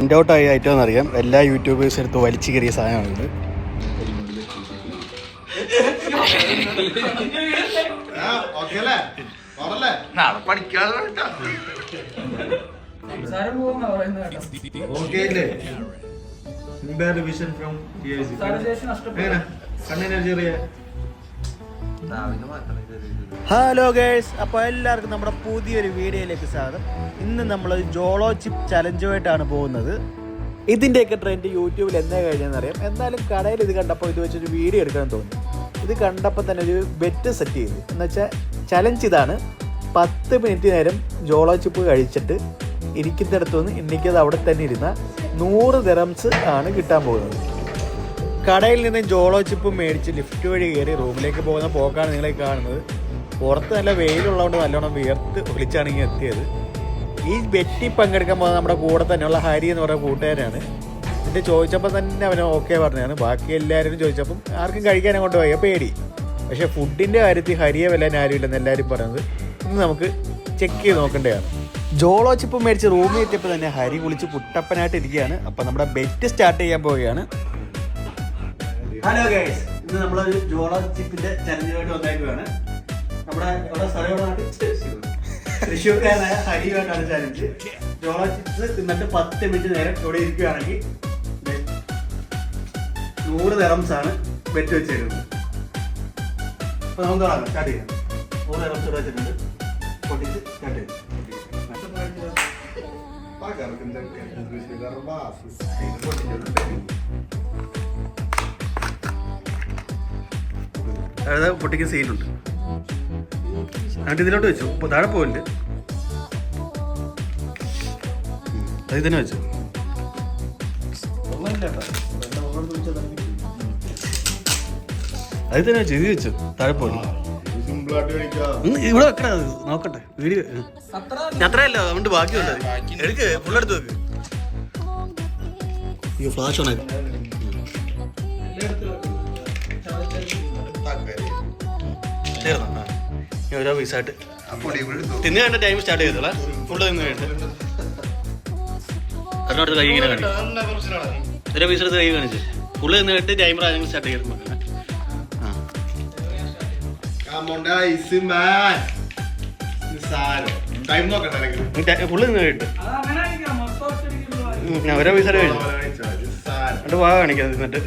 Print out ആയ item എന്നറിയാം. എല്ലാ യൂട്യൂബേഴ്സ് എടുത്ത് വലിച്ചു കയറിയ സാധനമാണിത്. ഹലോ ഗേഴ്സ്, അപ്പോൾ എല്ലാവർക്കും നമ്മുടെ പുതിയൊരു വീഡിയോയിലേക്ക് സ്വാഗതം. ഇന്ന് നമ്മൾ ജോളോ ചിപ്പ് ചലഞ്ചുമായിട്ടാണ് പോകുന്നത്. ഇതിൻ്റെയൊക്കെ ട്രെൻഡ് യൂട്യൂബിൽ എന്നേ കഴിഞ്ഞെന്നറിയാം. എന്നാലും കടയിൽ ഇത് കണ്ടപ്പോൾ ഇത് വെച്ചൊരു വീഡിയോ എടുക്കണം തോന്നി. ഇത് കണ്ടപ്പോൾ തന്നെ ഒരു ബെറ്റ് സെറ്റ് ചെയ്തു. എന്നുവെച്ചാൽ ചലഞ്ച് ഇതാണ്: 10 മിനിറ്റ് നേരം ജോളോ ചിപ്പ് കഴിച്ചിട്ട് ഇരിക്കുന്നിടത്തു നിന്ന് എനിക്കത് അവിടെ തന്നെ ഇരുന്ന 100 ദിറംസ് ആണ് കിട്ടാൻ പോകുന്നത്. കടയിൽ നിന്ന് ജോളോ ചിപ്പ് മേടിച്ച് ലിഫ്റ്റ് വഴി കയറി റൂമിലേക്ക് പോകുന്ന പോക്കാണ് നിങ്ങളെ കാണുന്നത്. പുറത്ത് നല്ല വെയിലുള്ളതുകൊണ്ട് നല്ലോണം വിയർത്ത് ഒളിച്ചാണ് ഇങ്ങനെ എത്തിയത്. ഈ ബെറ്റി പങ്കെടുക്കാൻ പോകുന്നത് നമ്മുടെ കൂടെ തന്നെയുള്ള ഹരി എന്ന് പറയുന്ന കൂട്ടുകാരാണ്. എന്നിട്ട് ചോദിച്ചപ്പോൾ തന്നെ അവന് ഓക്കെ പറഞ്ഞതാണ്. ബാക്കി എല്ലാവരും ചോദിച്ചപ്പം ആർക്കും കഴിക്കാൻ അങ്ങോട്ട് പോയ പേടി. പക്ഷേ ഫുഡിൻ്റെ കാര്യത്തിൽ ഹരിയെ വല്ലാൻ ആരുമില്ലെന്ന് എല്ലാവരും പറയുന്നത്. ഇന്ന് നമുക്ക് ചെക്ക് ചെയ്ത് നോക്കേണ്ടതാണ്. ജോളോ ചിപ്പ് മേടിച്ച് റൂമിൽ എത്തിയപ്പോൾ തന്നെ ഹരി കുളിച്ച് പുട്ടപ്പനായിട്ട് ഇരിക്കുകയാണ്. അപ്പം നമ്മുടെ ബെറ്റ് സ്റ്റാർട്ട് ചെയ്യാൻ പോവുകയാണ്. ഹലോ ഗൈസ്, ഇന്ന് നമ്മളൊരു ജോളോ ചിപ്പിന്റെ ചലഞ്ചുമായിട്ട് വന്നേക്കുകയാണ്. നമ്മുടെ സ്ഥലം തൃശ്ശൂർക്കാരനായ ഹരിയുമായിട്ടാണ് ചലഞ്ച്. ജോളോ ചിപ്സ് തിന്നിട്ട് 10 മിനിറ്റ് നേരം ഇവിടെ ഇരിക്കുകയാണെങ്കിൽ 100 ദിറംസ് ആണ് ബെറ്റ് വെച്ചിരുന്നത്. അപ്പൊ നമുക്ക് സ്റ്റാർട്ട് ചെയ്യാം. 100 ദിറംസ് ഇവിടെ വെച്ചിട്ടുണ്ട്. പൊട്ടിച്ച് സ്റ്റാർട്ട് ചെയ്യും. അതായത് പൊട്ടിക്കുന്ന സീനുണ്ട്. എന്നിട്ട് ഇതിലോട്ട് വെച്ചു. താഴെ പോയില്ല, അതിൽ തന്നെ വെച്ചു. അതിൽ തന്നെ വെച്ചു. ഇത് വെച്ചു. താഴെ പോയില്ല. ഇവിടെ വെക്കണ നോക്കട്ടെ. വീഡിയോ അത്രയല്ല, അതുകൊണ്ട് ബാക്കിയുണ്ട്. എടുക്ക്, ഫുള്ളെടുത്ത് വെക്ക്. ഈ ഫ്ലാഷ് ഓണാക്കി തീർന്നോ? ഓരോ പീസായിട്ട് തിന്ന് കണ്ട ടൈം സ്റ്റാർട്ട് ചെയ്തോളാം. ഫുള്ള് തിന്ന് കഴിഞ്ഞിട്ട് അതിനോട്ട് കൈ ഇങ്ങനെ കാണിച്ചു. ഓരോ പീസെടുത്ത് കൈ കാണിച്ചു. ഫുള്ള് തിന്ന് കഴിഞ്ഞിട്ട് ടൈമർ ആരെങ്കിലും സ്റ്റാർട്ട് ചെയ്ത് ഫുള്ള് തിന്ന് കഴിഞ്ഞിട്ട് ഓരോ പീസായിട്ട് കഴിച്ചു. എന്നിട്ട് വാ കാണിക്കാം. എന്നിട്ട്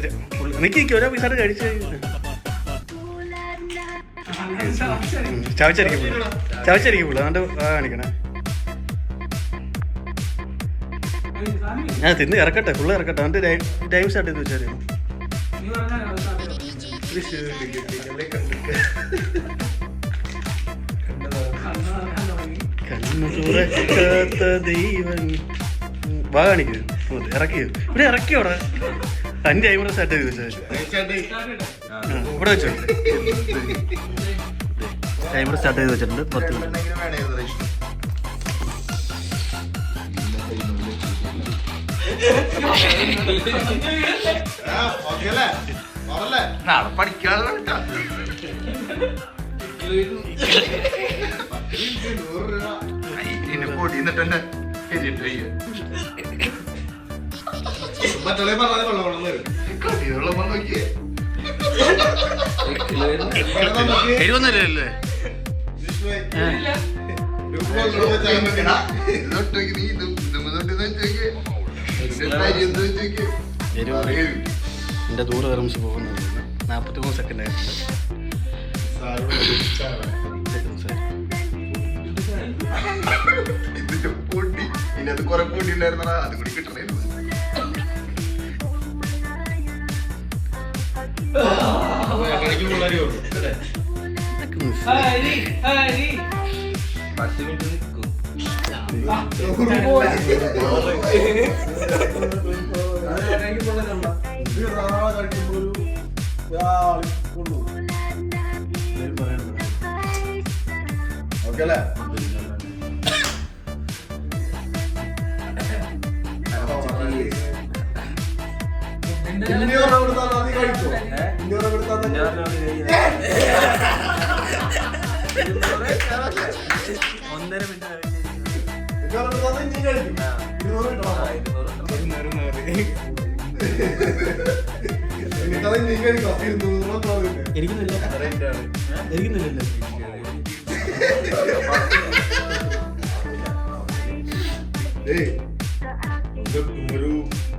എനിക്ക് ഓരോ പീസായിട്ട് കഴിച്ച് ചവച്ചരിക്കുള്ളൂ. അതുകൊണ്ട് കാണിക്കണേ. ഞാൻ തിന്ന് ഇറക്കട്ടെ, ഫുള്ള് ഇറക്കട്ടെ. എന്നിട്ട് ടൈം സ്റ്റാർട്ട് ചെയ്ത് വെച്ചാൽ കണ്ണു തുറക്കാത്ത ദൈവം. വാ കാണിക്കൂ. ഇറക്കിയോ? ഇവിടെ ഇറക്കിയോടെ. തന്റെ ടൈമർ സ്റ്റാർട്ട് ചെയ്ത് വെച്ചാൽ ഇവിടെ വെച്ചോ. ടൈമർ സ്റ്റാർട്ട് ചെയ്ത് വെച്ചിട്ടുണ്ട്. 10 മിനിറ്റ്. നാളെ പഠിക്കാതെ പൊടി എന്നിട്ടെന്നെ മറ്റുള്ള പറഞ്ഞാൽ വെള്ളം നോക്കിയേ. എഴുപൊന്നുമില്ലല്ലേ? എന്റെ 100 ദിറംസ് പോകുന്നത് 43 സെക്കൻഡ് ആയിട്ടുണ്ട്. ഇതിന്റെ പൊടി ഇനി അത് കുറെ പൊടി ഉണ്ടായിരുന്നാ അത് കൂടി കിട്ടണായിരുന്നു. ഓക്കെ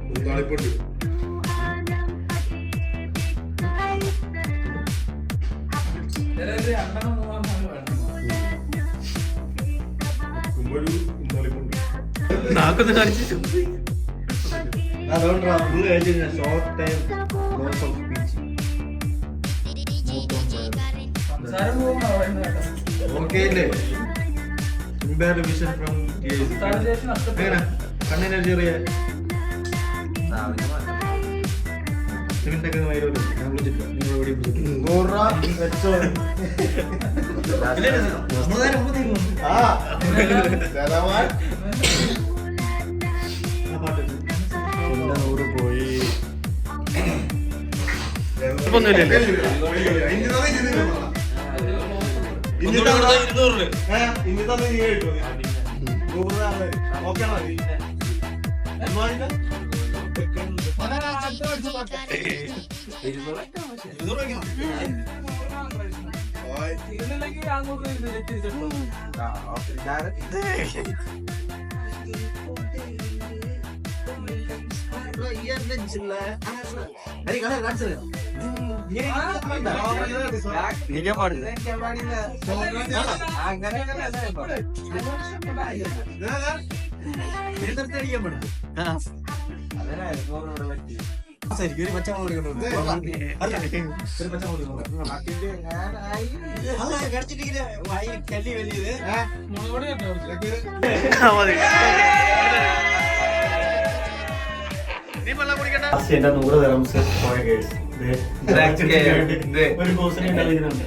ഒരു താളിപ്പുണ്ട്. നാക്കൊന്ന് കാണിച്ചിട്ട് അതുകൊണ്ടാണ് short time loss of speech. Okay അല്ലേ? ഇംപയർഡ് വിഷൻ ഫ്രം കണ്ണിന് ചെറിയ സിമെന്റൊക്കെ വൈരോല്ലോ ഞാൻ വിളിച്ചിട്ടില്ല. നിങ്ങൾ എവിടെ പോയി എന്റെ 100 ദിറംസ് പോയ കേസ് ഒരു ബോസിനെ ഉണ്ടാകുന്നുണ്ട്.